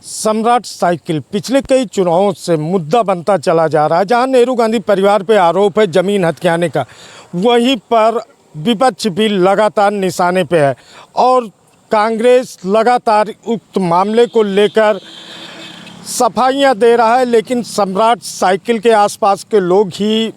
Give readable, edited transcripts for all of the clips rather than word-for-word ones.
सम्राट साइकिल पिछले कई चुनावों से मुद्दा बनता चला जा रहा है। जहां नेहरू गांधी परिवार पे आरोप है जमीन हथियाने का, वहीं पर विपक्ष भी लगातार निशाने पे है और कांग्रेस लगातार उक्त मामले को लेकर सफाइयां दे रहा है। लेकिन सम्राट साइकिल के आसपास के लोग ही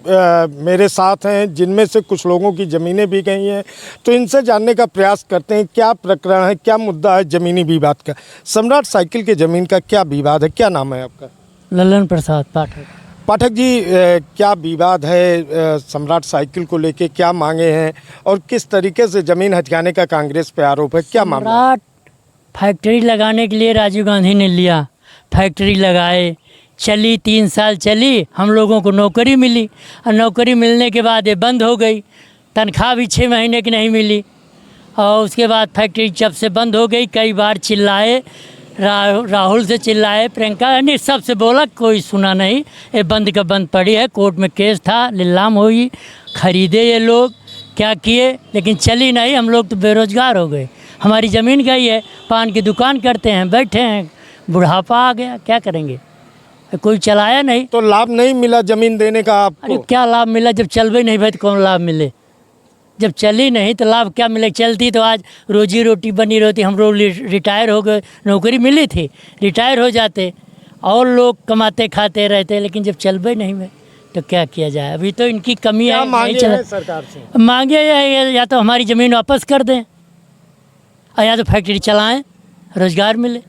मेरे साथ हैं, जिनमें से कुछ लोगों की ज़मीनें भी गई हैं, तो इनसे जानने का प्रयास करते हैं क्या प्रकरण है, क्या मुद्दा है ज़मीनी विवाद का। सम्राट साइकिल के ज़मीन का क्या विवाद है, क्या नाम है आपका? ललन प्रसाद पाठक। पाठक जी, क्या विवाद है सम्राट साइकिल को लेके, क्या मांगे हैं और किस तरीके से ज़मीन हथियाने का कांग्रेस पे आरोप है, क्या मामला? सम्राट फैक्ट्री लगाने के लिए राजीव गांधी ने लिया, फैक्ट्री लगाए, चली 3 साल चली, हम लोगों को नौकरी मिली और नौकरी मिलने के बाद ये बंद हो गई। तनख्वाह भी 6 महीने की नहीं मिली और उसके बाद फैक्ट्री जब से बंद हो गई, कई बार चिल्लाए, राहुल से चिल्लाए, प्रियंका ने सबसे बोला, कोई सुना नहीं। ये बंद का बंद पड़ी है, कोर्ट में केस था, नीलाम हुई, खरीदे ये लोग, क्या किए, लेकिन चली नहीं। हम लोग तो बेरोजगार हो गए, हमारी ज़मीन गई है, पान की दुकान करते हैं, बैठे हैं, बुढ़ापा आ गया, क्या करेंगे, कोई चलाया नहीं। तो लाभ नहीं मिला ज़मीन देने का आपको? अरे क्या लाभ मिला, जब चल भी नहीं भाई तो कौन लाभ मिले? जब चली नहीं तो लाभ क्या मिले? चलती तो आज रोजी रोटी बनी रहती। हम लोग रिटायर हो गए, नौकरी मिली थी, रिटायर हो जाते और लोग कमाते खाते रहते, लेकिन जब चल भी नहीं में तो क्या किया जाए? अभी तो इनकी कमी है, नहीं चला। सरकार से मांगे या तो हमारी ज़मीन वापस कर दें और या तो फैक्ट्री चलाएं, रोज़गार मिले।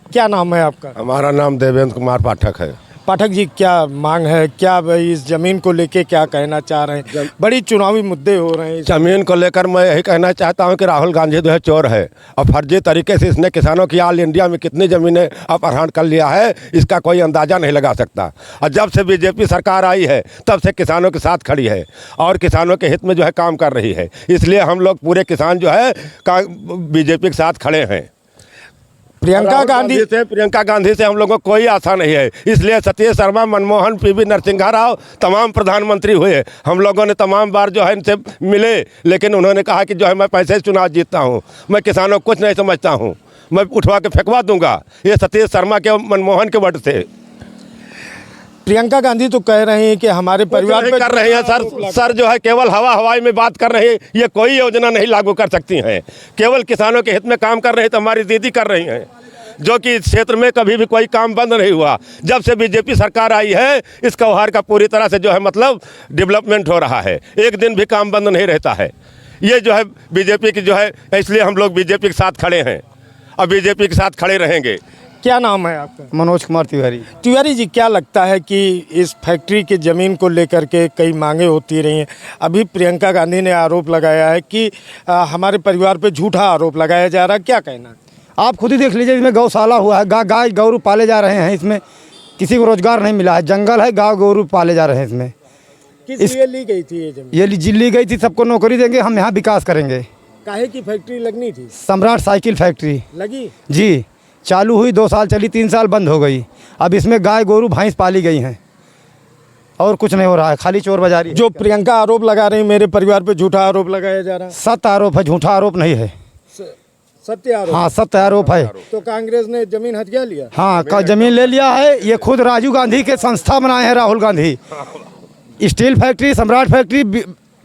क्या नाम है आपका? हमारा नाम देवेंद्र कुमार पाठक है। पाठक जी, क्या मांग है, क्या भाई इस ज़मीन को लेके क्या कहना चाह रहे हैं? बड़ी चुनावी मुद्दे हो रहे हैं ज़मीन को लेकर मैं यही कहना चाहता हूं कि राहुल गांधी जो है चोर है और फर्जी तरीके से इसने किसानों की ऑल इंडिया में कितनी ज़मीनें अपहरण कर लिया है, इसका कोई अंदाज़ा नहीं लगा सकता। और जब से बीजेपी सरकार आई है तब से किसानों के साथ खड़ी है और किसानों के हित में जो है काम कर रही है। इसलिए हम लोग पूरे किसान जो है बीजेपी के साथ खड़े हैं। प्रियंका गांधी से हम लोगों को कोई आशा नहीं है। इसलिए सतीश शर्मा, मनमोहन, पीवी नरसिंहा राव तमाम प्रधानमंत्री हुए, हम लोगों ने तमाम बार जो है इनसे मिले, लेकिन उन्होंने कहा कि जो है मैं पैसे से चुनाव जीतता हूं, मैं किसानों को कुछ नहीं समझता हूं, मैं उठवा के फेंकवा दूंगा। ये सतीश शर्मा के, मनमोहन के वोट से। प्रियंका गांधी तो कह रहे हैं कि हमारे परिवार पे कर रहे हैं सर जो है केवल हवाई में बात कर रहे हैं। ये कोई योजना नहीं लागू कर सकती हैं, केवल किसानों के हित में काम कर रहे हैं। तो हमारी दीदी कर रही हैं, जो कि इस क्षेत्र में कभी भी कोई काम बंद नहीं हुआ। जब से बीजेपी सरकार आई है इस त्योहार का पूरी तरह से जो है मतलब डेवलपमेंट हो रहा है, एक दिन भी काम बंद नहीं रहता है। ये जो है बीजेपी की जो है, इसलिए हम लोग बीजेपी के साथ खड़े हैं और बीजेपी के साथ खड़े रहेंगे। क्या नाम है आपका? मनोज कुमार तिवारी। तिवारी जी, क्या लगता है कि इस फैक्ट्री की ज़मीन को लेकर के कई मांगे होती रही हैं? अभी प्रियंका गांधी ने आरोप लगाया है कि हमारे परिवार पे झूठा आरोप लगाया जा रहा है, क्या कहना है? आप खुद ही देख लीजिए, इसमें गौशाला हुआ है, गाय गौरू पाले जा रहे हैं, इसमें किसी को रोजगार नहीं मिला है। जंगल है, गाय गौरू पाले जा रहे हैं इसमें। किस लिए ली गई थी ये ज़मीन? ये ली गई थी, सबको नौकरी देंगे, हम यहाँ विकास करेंगे। काहे की फैक्ट्री लगनी थी? सम्राट साइकिल फैक्ट्री लगी जी, चालू हुई, 2 साल चली, 3 साल बंद हो गई। अब इसमें गाय गोरू भैंस पाली गई हैं और कुछ नहीं हो रहा है, खाली चोर बाजारी। जो प्रियंका आरोप लगा रही, मेरे परिवार पे झूठा आरोप लगाया जा रहा है। सत्य आरोप है, झूठा आरोप नहीं है। सत्य आरोप? हाँ, सत्य आरोप है। तो कांग्रेस ने जमीन हथिया लिया? हाँ, जमीन ले लिया है। ये खुद राजीव गांधी के संस्था बनाए हैं राहुल गांधी। स्टील फैक्ट्री, सम्राट फैक्ट्री,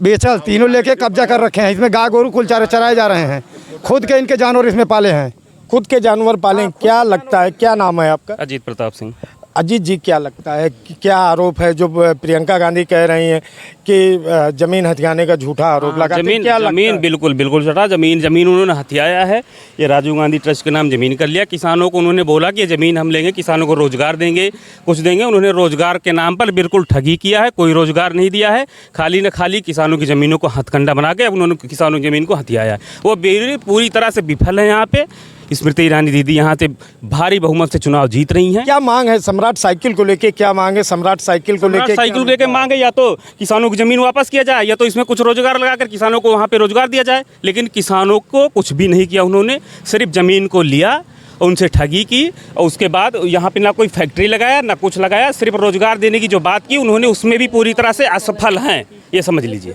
बेचल, तीनों लेके कब्जा कर रखे हैं। इसमें गाय गोरू कुल चराए जा रहे हैं, खुद के इनके जानवर इसमें पाले हैं, खुद के जानवर पालें। क्या लगता है, क्या नाम है आपका? अजीत प्रताप सिंह। अजीत जी, क्या लगता है कि क्या आरोप है जो प्रियंका गांधी कह रही हैं कि जमीन हथियाने का झूठा आरोप लगा? जमीन बिल्कुल झूठा। जमीन उन्होंने हथियाया है। ये राजीव गांधी ट्रस्ट के नाम जमीन कर लिया। किसानों को उन्होंने बोला कि ये जमीन हम लेंगे, किसानों को रोजगार देंगे, कुछ देंगे। उन्होंने रोजगार के नाम पर बिल्कुल ठगी किया है, कोई रोजगार नहीं दिया है। खाली न खाली किसानों की ज़मीनों को हथकंडा बना के अब उन्होंने किसानों की ज़मीन को हथियाया है। वो पूरी तरह से विफल है। यहाँ पे स्मृति ईरानी दीदी यहाँ से भारी बहुमत से चुनाव जीत रही हैं। क्या मांग है सम्राट साइकिल को लेके? क्या मांग है सम्राट साइकिल को लेके? मांग है या तो किसानों की जमीन वापस किया जाए या तो इसमें कुछ रोजगार लगाकर किसानों को वहाँ पे रोजगार दिया जाए। लेकिन किसानों को कुछ भी नहीं किया उन्होंने, सिर्फ जमीन को लिया, उनसे ठगी की और उसके बाद यहाँ पे ना कोई फैक्ट्री लगाया ना कुछ लगाया। सिर्फ रोजगार देने की जो बात की उन्होंने, उसमें भी पूरी तरह से असफल हैं, ये समझ लीजिए।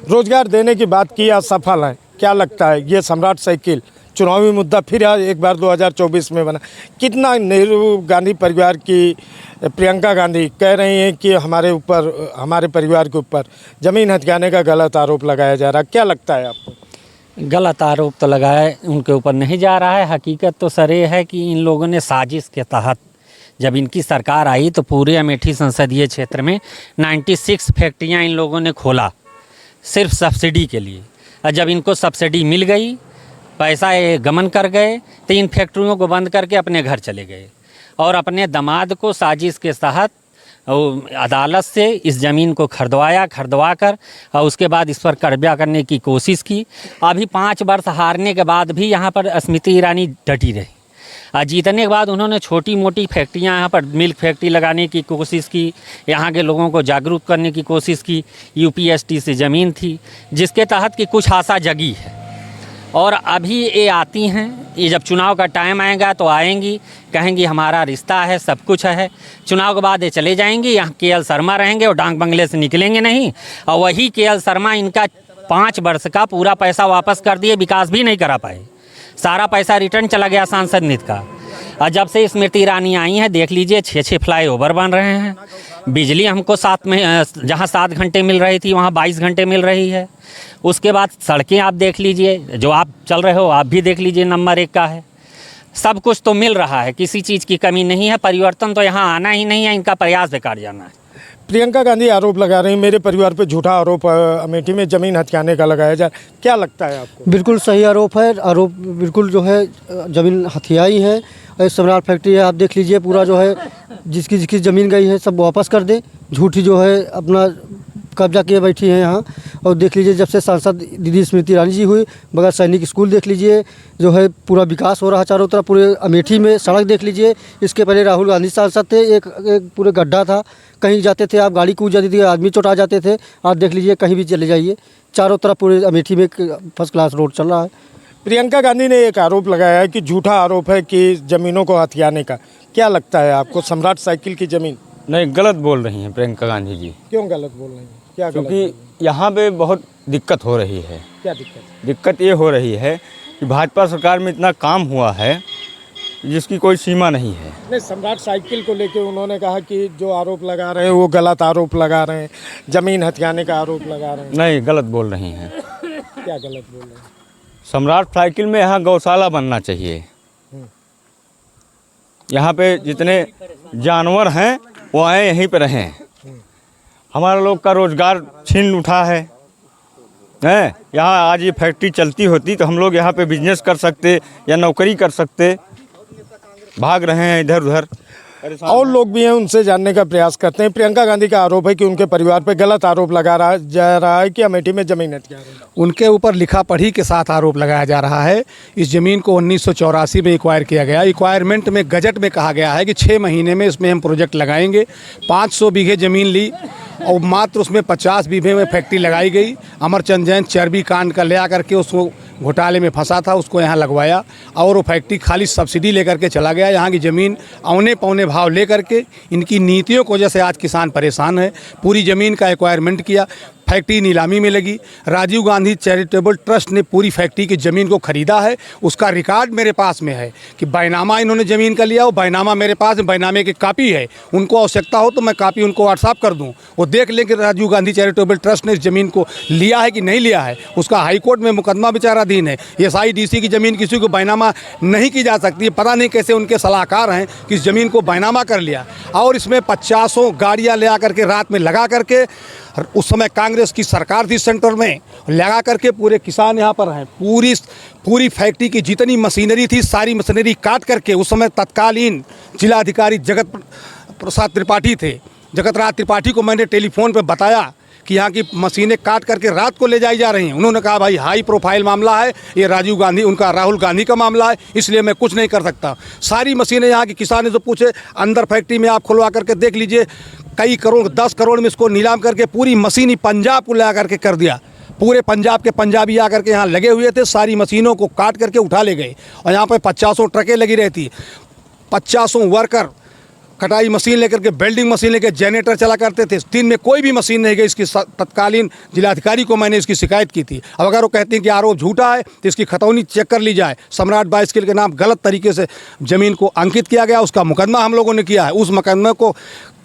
रोजगार देने की बात की, असफल है। क्या लगता है ये सम्राट साइकिल चुनावी मुद्दा फिर एक बार 2024 में बना। कितना नेहरू गांधी परिवार की प्रियंका गांधी कह रही हैं कि हमारे परिवार के ऊपर ज़मीन हथियाने का गलत आरोप लगाया जा रहा है, क्या लगता है आपको? गलत आरोप तो लगाया उनके ऊपर नहीं जा रहा है। हकीकत तो सर ये है कि इन लोगों ने साजिश के तहत जब इनकी सरकार आई तो पूरे अमेठी संसदीय क्षेत्र में 96 फैक्ट्रियां इन लोगों ने खोला सिर्फ सब्सिडी के लिए। और जब इनको सब्सिडी मिल गई, पैसा ये गमन कर गए, तो इन फैक्ट्रियों को बंद करके अपने घर चले गए और अपने दामाद को साजिश के तहत अदालत से इस ज़मीन को खरीदवा कर और उसके बाद इस पर कब्जा करने की कोशिश की। अभी 5 वर्ष हारने के बाद भी यहाँ पर स्मृति ईरानी डटी रही और जीतने के बाद उन्होंने छोटी मोटी फैक्ट्रियाँ यहाँ पर मिल्क फैक्ट्री लगाने की कोशिश की, यहाँ के लोगों को जागरूक करने की कोशिश की। यूपीएसटी से ज़मीन थी जिसके तहत कि कुछ आशा जगी है और अभी ये आती हैं। ये जब चुनाव का टाइम आएगा तो आएंगी, कहेंगी हमारा रिश्ता है, सब कुछ है। चुनाव के बाद ये चले जाएंगी, यहाँ केएल शर्मा रहेंगे और डाक बंगले से निकलेंगे नहीं। और वही केएल शर्मा इनका 5 वर्ष का पूरा पैसा वापस कर दिए, विकास भी नहीं करा पाए, सारा पैसा रिटर्न चला गया सांसद निधि का। और जब से स्मृति ईरानी आई हैं देख लीजिए 6 फ्लाईओवर बन रहे हैं। बिजली हमको जहाँ 7 घंटे मिल रही थी वहाँ 22 घंटे मिल रही है। उसके बाद सड़कें आप देख लीजिए, जो आप चल रहे हो आप भी देख लीजिए, नंबर 1 का है। सब कुछ तो मिल रहा है, किसी चीज़ की कमी नहीं है। परिवर्तन तो यहाँ आना ही नहीं है, इनका प्रयास बेकार जाना है। प्रियंका गांधी आरोप लगा रही हैं मेरे परिवार पे झूठा आरोप अमेठी में ज़मीन हथियाने का लगाया जाए, क्या लगता है आपको? बिल्कुल सही आरोप है। आरोप बिल्कुल जो है ज़मीन हथियाई है और सम्राट फैक्ट्री है, आप देख लीजिए पूरा जो है जिसकी ज़मीन गई है सब वापस कर दे। झूठी जो है अपना कब्जा किए बैठी है यहाँ। और देख लीजिए जब से सांसद दीदी स्मृति ईरानी जी हुई, बगैर सैनिक स्कूल देख लीजिए, जो है पूरा विकास हो रहा चारों तरफ। पूरे अमेठी में सड़क देख लीजिए, इसके पहले राहुल गांधी सांसद थे, एक पूरे गड्ढा था, कहीं जाते थे आप गाड़ी कूद जाती थी, आदमी चोटा जाते थे। आज देख लीजिए कहीं भी चले जाइए, चारों तरफ पूरे अमेठी में फर्स्ट क्लास रोड चल रहा है। प्रियंका गांधी ने एक आरोप लगाया है कि झूठा आरोप है कि ज़मीनों को हथियाने का, क्या लगता है आपको? सम्राट साइकिल की ज़मीन नहीं, गलत बोल रही हैं प्रियंका गांधी जी। क्यों गलत बोल रही हैं? क्या गलत? क्योंकि यहाँ पे बहुत दिक्कत हो रही है। क्या दिक्कत? दिक्कत ये हो रही है कि भाजपा सरकार में इतना काम हुआ है जिसकी कोई सीमा नहीं है। नहीं, सम्राट साइकिल को लेके उन्होंने कहा कि जो आरोप लगा रहे हैं वो गलत आरोप लगा रहे हैं, ज़मीन हथियाने का आरोप लगा रहे हैं। नहीं, गलत बोल रही हैं। क्या गलत बोल रहे हैं? सम्राट साइकिल में यहाँ गौशाला बनना चाहिए। यहाँ पे जितने जानवर हैं वो आए यहीं पे रहें। हमारा लोग का रोज़गार छीन उठा है। यहाँ आज ये फैक्ट्री चलती होती तो हम लोग यहाँ पे बिजनेस कर सकते या नौकरी कर सकते। भाग रहे हैं इधर उधर। और लोग भी हैं, उनसे जानने का प्रयास करते हैं। प्रियंका गांधी का आरोप है कि उनके परिवार पे गलत आरोप जा रहा है कि अमेठी में ज़मीन हथियार है। उनके ऊपर लिखा पढ़ी के साथ आरोप लगाया जा रहा है। इस ज़मीन को 1984 में एक्वायर किया गया। एक्वायरमेंट में गजट में कहा गया है कि 6 महीने में इसमें हम प्रोजेक्ट लगाएंगे। 500 बीघे ज़मीन ली और मात्र उसमें 50 बीघे में फैक्ट्री लगाई गई। अमरचंद जैन चर्बी कांड का ले आकर के उसको घोटाले में फंसा था, उसको यहाँ लगवाया और वो फैक्ट्री खाली सब्सिडी लेकर के चला गया। यहाँ की ज़मीन औने पौने भाव लेकर के इनकी नीतियों की वजह से आज किसान परेशान है। पूरी ज़मीन का एक्वायरमेंट किया, फैक्ट्री नीलामी में लगी। राजीव गांधी चैरिटेबल ट्रस्ट ने पूरी फैक्ट्री की ज़मीन को ख़रीदा है। उसका रिकॉर्ड मेरे पास में है कि बैनामा इन्होंने ज़मीन का लिया। वो बैनामा मेरे पास बैनामे की कापी है। उनको आवश्यकता हो तो मैं कापी उनको व्हाट्सअप कर दूं, वो देख लें कि राजीव गांधी चैरिटेबल ट्रस्ट ने इस ज़मीन को लिया है कि नहीं लिया है। उसका हाईकोर्ट में मुकदमा विचाराधीन है। SIDC की ज़मीन किसी को बैनामा नहीं की जा सकती है। पता नहीं कैसे उनके सलाहकार हैं कि इस ज़मीन को बैनामा कर लिया। और इसमें 50 गाड़ियाँ ले आकर के रात में लगा करके, उस समय कांग्रेस की सरकार थी सेंटर में, लगा करके पूरे किसान यहाँ पर हैं। पूरी फैक्ट्री की जितनी मशीनरी थी सारी मशीनरी काट करके, उस समय तत्कालीन जिलाधिकारी जगत प्रसाद त्रिपाठी थे। जगत राज त्रिपाठी को मैंने टेलीफोन पर बताया कि यहाँ की मशीनें काट करके रात को ले जाई जा रही हैं। उन्होंने कहा भाई हाई प्रोफाइल मामला है, ये राजीव गांधी राहुल गांधी का मामला है, इसलिए मैं कुछ नहीं कर सकता। सारी मशीनें यहाँ के किसान ने जो पूछे, अंदर फैक्ट्री में आप खुलवा करके देख लीजिए, कई करोड़ 10 करोड़ में इसको नीलाम करके पूरी मशीन ही पंजाब को ला करके कर दिया। पूरे पंजाब के पंजाबी आकर के यहाँ लगे हुए थे, सारी मशीनों को काट करके उठा ले गए। और यहाँ पर 50 ट्रकें लगी रहती, 50 वर्कर कटाई मशीन लेकर के, वेल्डिंग मशीन लेकर जनरेटर चला करते थे। दिन में कोई भी मशीन नहीं गई। इसकी तत्कालीन जिलाधिकारी को मैंने इसकी शिकायत की थी। अब अगर वो कहते हैं कि आरोप झूठा है तो इसकी खतौनी चेक कर ली जाए। सम्राट बाइसिकल के नाम गलत तरीके से ज़मीन को अंकित किया गया, उसका मुकदमा हम लोगों ने किया है। उस मुकदमे को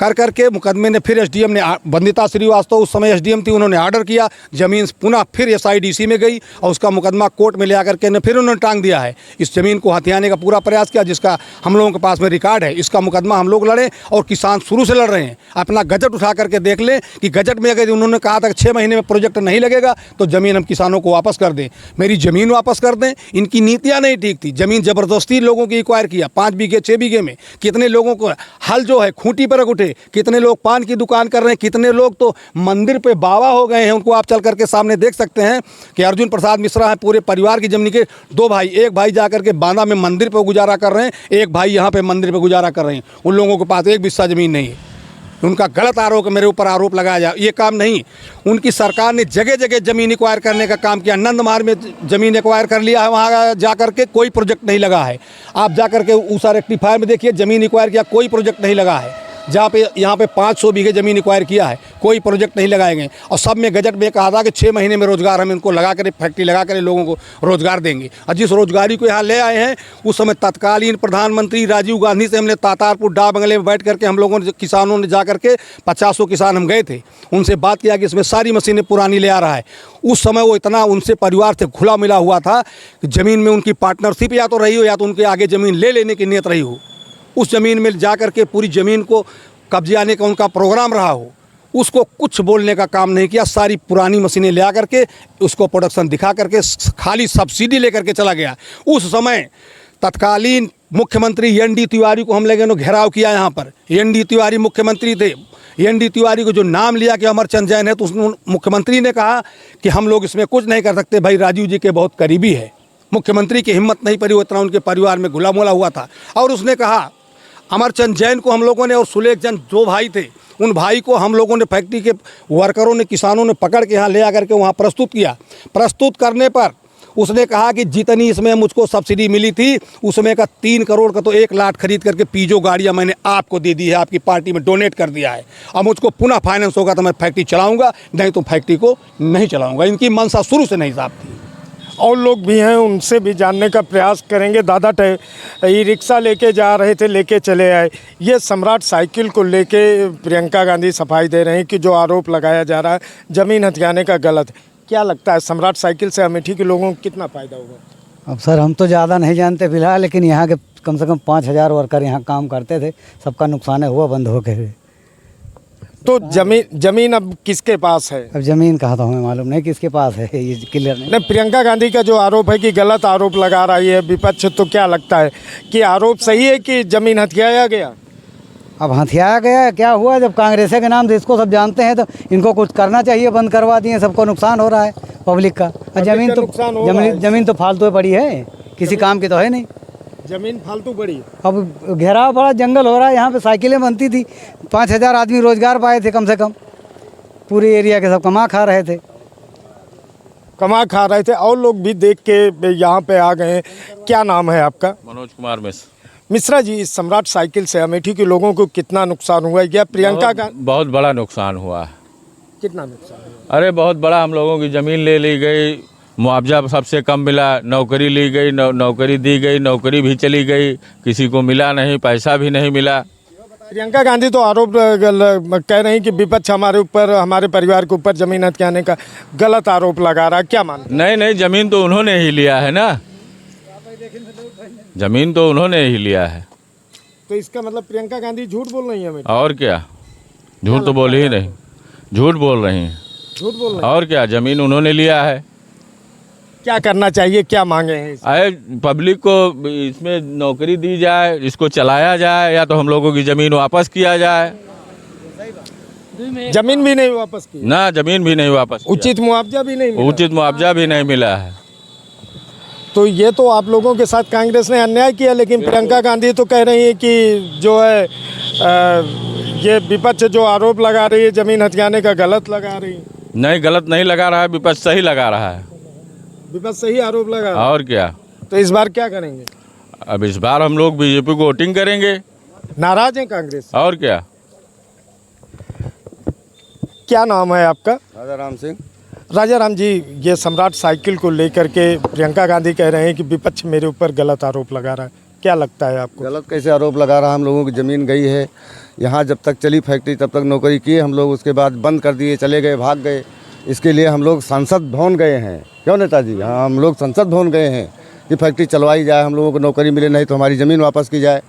कर करके मुकदमे ने फिर एसडीएम ने, वंदिता श्रीवास्तव उस समय एसडीएम थी, उन्होंने आर्डर किया, ज़मीन पुनः फिर एसआईडीसी में गई और उसका मुकदमा कोर्ट में ले आकर के फिर उन्होंने टांग दिया है। इस ज़मीन को हथियाने का पूरा प्रयास किया, जिसका हम लोगों के पास में रिकॉर्ड है। इसका मुकदमा हम लोग लड़े और किसान शुरू से लड़ रहे हैं। अपना गजट उठा करके देख लें कि गजट में अगर उन्होंने कहा था कि 6 महीने में प्रोजेक्ट नहीं लगेगा तो ज़मीन हम किसानों को वापस कर दें, मेरी ज़मीन वापस कर दें। इनकी नीतियाँ नहीं ठीक थी। ज़मीन ज़बरदस्ती लोगों की एक्वायर किया, 5 बीघे 6 बीघे में। कितने लोगों को हल जो है खूंटी पर रख उठे, कितने लोग पान की दुकान कर रहे हैं, कितने लोग तो मंदिर पे बाबा हो गए हैं। उनको आप चल करके सामने देख सकते हैं कि अर्जुन प्रसाद मिश्रा है, पूरे परिवार की जमीन के 2 भाई, एक भाई जा करके बांदा में मंदिर पे गुजारा कर रहे हैं, एक भाई यहाँ पे मंदिर पे गुजारा कर रहे हैं। उन लोगों के पास एक बिस्सा ज़मीन नहीं है। उनका गलत आरोप, मेरे ऊपर आरोप लगाया जाए, ये काम नहीं। उनकी सरकार ने जगह जगह ज़मीन एक्वायर करने का काम किया। नंदमार में ज़मीन एक्वायर कर लिया है, वहाँ जा करके कोई प्रोजेक्ट नहीं लगा है। आप जा करके ऊषा रेक्टिफायर में देखिए, ज़मीन एक्वायर किया, कोई प्रोजेक्ट नहीं लगा है। जहाँ पे यहाँ पे 500 बीघे ज़मीन एक्वायर किया है, कोई प्रोजेक्ट नहीं लगाए गए। और सब में गजट में कहा था कि 6 महीने में रोज़गार हम इनको लगा कर, फैक्ट्री लगा कर लोगों को रोज़गार देंगे। और जिस रोज़गारी को यहाँ ले आए हैं, उस समय तत्कालीन प्रधानमंत्री राजीव गांधी से हमने तातारपुर डा बंगले में बैठ करके हम लोगों ने, किसानों ने जा करके 50 किसान हम गए थे, उनसे बात किया कि इसमें सारी मशीनें पुरानी ले आ रहा है। उस समय वो इतना उनसे परिवार से घुला मिला हुआ था कि ज़मीन में उनकी पार्टनरशिप या तो रही हो या तो उनके आगे ज़मीन ले लेने की नीयत रही हो। उस ज़मीन में जा कर के पूरी ज़मीन को कब्जे आने का उनका प्रोग्राम रहा हो, उसको कुछ बोलने का काम नहीं किया। सारी पुरानी मशीनें ले आ करके उसको प्रोडक्शन दिखा करके खाली सब्सिडी लेकर के चला गया। उस समय तत्कालीन मुख्यमंत्री एन.डी. तिवारी को हम लोगों ने घेराव किया यहाँ पर। एन.डी. तिवारी मुख्यमंत्री थे। एन.डी. तिवारी को जो नाम लिया कि अमरचंद जैन है, तो मुख्यमंत्री ने कहा कि हम लोग इसमें कुछ नहीं कर सकते, भाई राजीव जी के बहुत करीबी है। मुख्यमंत्री की हिम्मत नहीं पड़ी, उतना उनके परिवार में गुला मोला हुआ था। और उसने कहा, अमरचंद जैन को हम लोगों ने और सुलेख चंद 2 भाई थे, उन भाई को हम लोगों ने फैक्ट्री के वर्करों ने, किसानों ने पकड़ के यहाँ ले आकर के वहाँ प्रस्तुत किया। प्रस्तुत करने पर उसने कहा कि जितनी इसमें मुझको सब्सिडी मिली थी, उसमें का 3 करोड़ का तो 1 लाख खरीद करके पीजो गाड़ियाँ मैंने आपको दे दी है, आपकी पार्टी में डोनेट कर दिया है। अब मुझको पुनः फाइनेंस होगा तो मैं फैक्ट्री चलाऊँगा, नहीं तो फैक्ट्री को नहीं चलाऊँगा। इनकी मंशा शुरू से नहीं साफ थी। और लोग भी हैं, उनसे भी जानने का प्रयास करेंगे। दादा ई रिक्शा लेके जा रहे थे, लेके चले आए। ये सम्राट साइकिल को लेके प्रियंका गांधी सफाई दे रहे हैं कि जो आरोप लगाया जा रहा है ज़मीन हथियाने का गलत है। क्या लगता है सम्राट साइकिल से अमेठी के लोगों को कितना फ़ायदा होगा? अब सर हम तो ज़्यादा नहीं जानते फिलहाल, लेकिन यहाँ के कम से कम 5000 वर्कर यहाँ काम करते थे, सबका नुकसान है हुआ बंद हो गए। तो जमीन अब किसके पास है? अब ज़मीन कहा तो हमें मालूम नहीं किसके पास है, ये क्लियर नहीं। प्रियंका गांधी का जो आरोप है कि गलत आरोप लगा रही है विपक्ष, तो क्या लगता है कि आरोप सही है कि ज़मीन हथियाया गया? अब हथियाया गया है, क्या हुआ जब कांग्रेस के नाम से इसको सब जानते हैं, तो इनको कुछ करना चाहिए, बंद करवा दिए, सबको नुकसान हो रहा है पब्लिक का। ज़मीन तो फालतू पड़ी है, किसी काम की तो है नहीं। ज़मीन फालतू पड़ी। अब घेराव बड़ा जंगल हो रहा है, यहाँ पे साइकिलें बनती थी, 5000 आदमी रोजगार पाए थे कम से कम, पूरे एरिया के सब कमा खा रहे थे। और लोग भी देख के यहाँ पे आ गए हैं। क्या नाम है आपका? मनोज कुमार मिश्रा जी, इस सम्राट साइकिल से अमेठी के लोगों को कितना नुकसान हुआ है? या प्रियंका का बहुत बड़ा नुकसान हुआ है। कितना नुकसान हुआ? अरे बहुत बड़ा, हम लोगों की ज़मीन ले ली गई, मुआवजा सबसे कम मिला, नौकरी ली गई, नौकरी दी गई, नौकरी भी चली गई, किसी को मिला नहीं, पैसा भी नहीं मिला। प्रियंका गांधी तो आरोप कह रही हैं कि विपक्ष हमारे ऊपर, हमारे परिवार के ऊपर ज़मीन हथियाने का गलत आरोप लगा रहा है। क्या मानते? नहीं, ज़मीन तो उन्होंने ही लिया है ना, ज़मीन तो उन्होंने ही लिया है। तो इसका मतलब प्रियंका गांधी झूठ बोल रही है? और क्या, झूठ तो बोल ही नहीं, झूठ बोल रही हैं। झूठ बोल रही हैं। और क्या, ज़मीन उन्होंने लिया है। क्या करना चाहिए, क्या मांगे हैं? अरे पब्लिक को इसमें नौकरी दी जाए, इसको चलाया जाए, या तो हम लोगों की ज़मीन वापस किया जाए। ज़मीन भी नहीं वापस की ना, ज़मीन भी नहीं वापस, उचित मुआवजा भी नहीं मिला। उचित मुआवजा भी नहीं मिला है। तो ये तो आप लोगों के साथ कांग्रेस ने अन्याय किया, लेकिन प्रियंका गांधी तो कह रही है कि जो है ये विपक्ष जो आरोप लगा रही है ज़मीन हथियाने का गलत लगा रही है। नहीं, गलत नहीं लगा रहा है, विपक्ष सही लगा रहा है। विपक्ष सही आरोप लगा रहा है। और क्या। तो इस बार क्या करेंगे? अब इस बार हम लोग बीजेपी को वोटिंग करेंगे। नाराज हैं कांग्रेस से? और क्या। क्या नाम है आपका? राजा राम सिंह। राजा राम जी, ये सम्राट साइकिल को लेकर के प्रियंका गांधी कह रहे हैं कि विपक्ष मेरे ऊपर गलत आरोप लगा रहा है, क्या लगता है आपको? गलत कैसे आरोप लगा रहा? हम लोगों की ज़मीन गई है, यहाँ जब तक चली फैक्ट्री तब तक नौकरी की हम लोग, उसके बाद बंद कर दिए, चले गए, भाग गए। इसके लिए हम लोग संसद भवन गए हैं। क्यों नेताजी? हाँ, हम लोग संसद भवन गए हैं कि फैक्ट्री चलवाई जाए, हम लोगों को नौकरी मिले, नहीं तो हमारी ज़मीन वापस की जाए।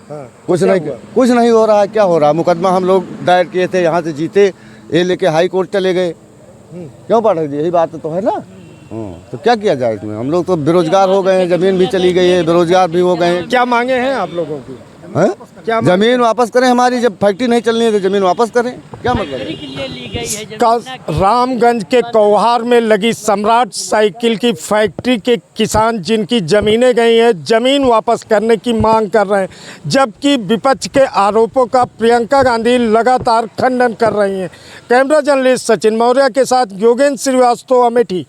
कुछ नहीं हो रहा है। क्या हो रहा है? मुकदमा हम लोग दायर किए थे, यहाँ से जीते, ये लेके हाई कोर्ट चले गए। क्यों पाठक जी? यही बात तो है ना। तो क्या किया जाए इसमें? हम लोग तो बेरोजगार हो गए हैं, ज़मीन भी चली गई है, बेरोजगार भी हो गए हैं। क्या मांगे हैं आप लोगों की? क्या ज़मीन वापस करें हमारी, जब फैक्ट्री नहीं चलनी है तो ज़मीन वापस करें। क्या मतलब है? रामगंज के कौहार में लगी सम्राट साइकिल की फैक्ट्री के किसान जिनकी ज़मीनें गई हैं, ज़मीन वापस करने की मांग कर रहे हैं, जबकि विपक्ष के आरोपों का प्रियंका गांधी लगातार खंडन कर रही हैं। कैमरा जर्नलिस्ट सचिन मौर्य के साथ योगेंद्र श्रीवास्तव, अमेठी।